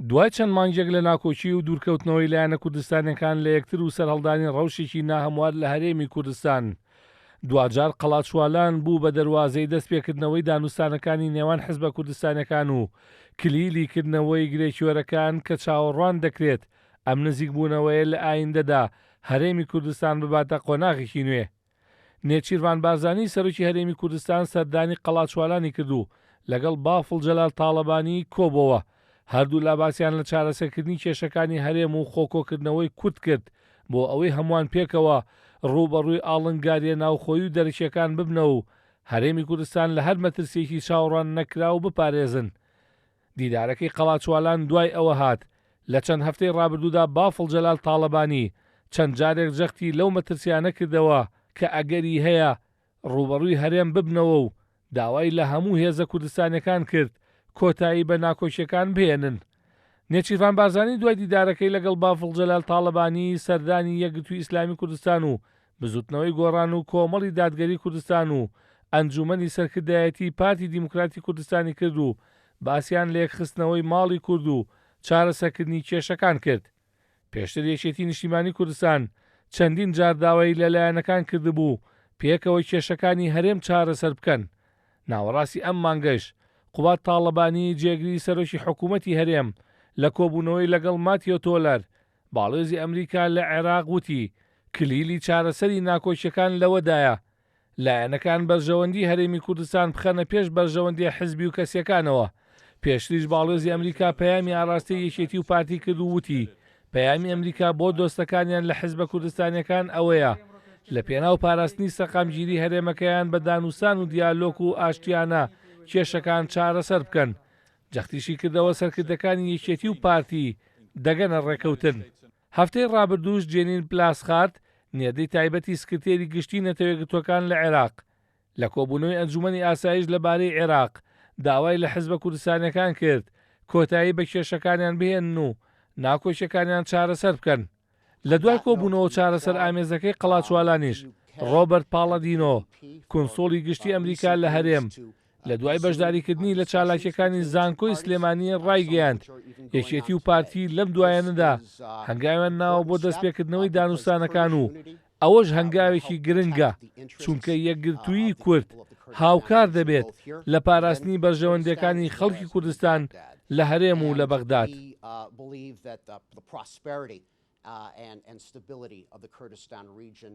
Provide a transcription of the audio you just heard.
دوای چەند مانگێک لە ناکۆچی و دوورکەوتنەوەی لایەنە کوردستانیەکان لە یەکتر و سەرهەڵدانی ڕەوشێکی ناهەموار لە هەرێمی کوردستان دوجار قەڵاچوالان بوو بە دەواازەی دەستپێکردنەوەی دانوستانەکانی نێوان حیزبە کوردستانەکان و کلیلیکردنەوەی گرێکیوەرەکان کە چاوەڕوان دەکرێت ئەم نزیکبوونەوەیە لە ئایندەدا هەرێمی کوردستان بباتە قۆناغێکی نوێ. نێچیروان بارزانی سەرۆکی هەرێمی کوردستان سەردانی قەڵاچوالانی کردو لەگەڵ بافڵ جەلال تاڵەبانی کۆبەوە هەردوو لاباسییان لە چارەسەرکردنی کێشەکانی هەرێم و خۆکۆکردنەوەی کورد کرد بۆ ئەوەی هەمووان پێکەوە ڕووبەڕووی ئاڵنگاریە ناوخۆی و دەرەکیەکان ببنەوە و هەرێمی کوردستان لە هەر مەترسێکی چاوەڕوان نەکرا و بپارێزن. دیدارەکەی قەڵاچوالان دوای ئەوە هات لە چەند هەفتەی ڕابردوودا بافڵ جەلال تاڵەبانی چەند جارێک جەختی لەو مەترسیانە کردەوە کە ئەگەری هەیە ڕووبەڕووی هەرێم ببنەوە و داوای لە هەموو هێزە کوردستانەکان کرد کۆتایی بە ناکۆشیەکان بێنن. نێچیروان بارزانی دوای دیدارەکەی لەگەڵ بافڵ جەلال تاڵەبانی سەردانی یەکگرتووی ئیسلامی کوردستان و بزوتنەوەی گۆڕان و کۆمەڵی دادگەری کوردستان و ئەنجومەنی سەرکردایەتی پارتی دیموکراتی کوردستانی کرد و باسییان لە یەکخستنەوەی ماڵی کورد و چارەسەرکردنی کێشەکان کرد. پێشتر یەکێتی نیشتیمانی کوردستان چەندین جار داوای لەلایەنەکان کردبوو پێکەوەی کێشەکانی هەرێم چارەسەر بکەن. ناوەڕاستی ئەم مانگەش قوبات تاڵەبانی جێگری سەرۆکی حکوومەتی هەرێم لە کۆبوونەوەی لەگەڵ ماتیۆ تۆلەر باڵێزی ئەمریکا لە عێراق وتی کلیلی چارەسەری ناکۆچیەکان لەوەدایە لایەنەکان بەرژەوەندی هەرێمی کوردستان بخەنە پێش بەرژەوەندی حیزبی و کەسیەکانەوە. پێشتریش باڵێزی ئەمریکا پەیامی ئاڕاستەی یەکێتی و پارتی کرد و وتی پەیامی ئەمریکا بۆ دۆستەکانیان لە حیزبە کوردستانیەکان ئەوەیە لە پێناو پاراستنی سەقامگیری هەرێمەکەیان بە دانووسان و دیالۆک و ئاشتیانە کێشەکان چارەسەر بکەن. جەختیشی کردەوە سەرکردەکانی یەکێتی و پارتی دەگەنە ڕێکەوتن. هەفتەی ڕابردووش جێنین پلاسخارت نێردەی تایبەتی سکرتێری گشتی نەتەوەیەکگرتووەکان لە عێراق لە کۆبوونەوەی ئەنجومەنی ئاسایش لەبارەی عێراق داوای لە حیزبە کوردستانەکان کرد کۆتایی بە کێشەکانیان بهێنن و ناکۆشیەکانیان چارەسەر بکەن. لە دوای کۆبوونەوە چارەسەر ئامێزەکەی قەڵاچوالانیش ڕۆبەرت پاڵەدینۆ کۆنسۆڵی گشتی ئەمریکا لە هەرێم لە دوای بەشداریکردنی لە چالاکیەکانی زانکۆی سلێمانی ڕایگەیاند یەکێتی و پارتی لەم دوایەنەدا هەنگاویان ناوە بۆ دەستپێکردنەوەی دانوستانەکان و ئەوەش هەنگاوێکی گرنگە چونکە یەکگرتووی کورد هاوکار دەبێت لە پاراستنی بەرژەوەندەکانی خەڵکی کوردستان لە هەرێم و لە بەغداد. And stability of the Kurdistan region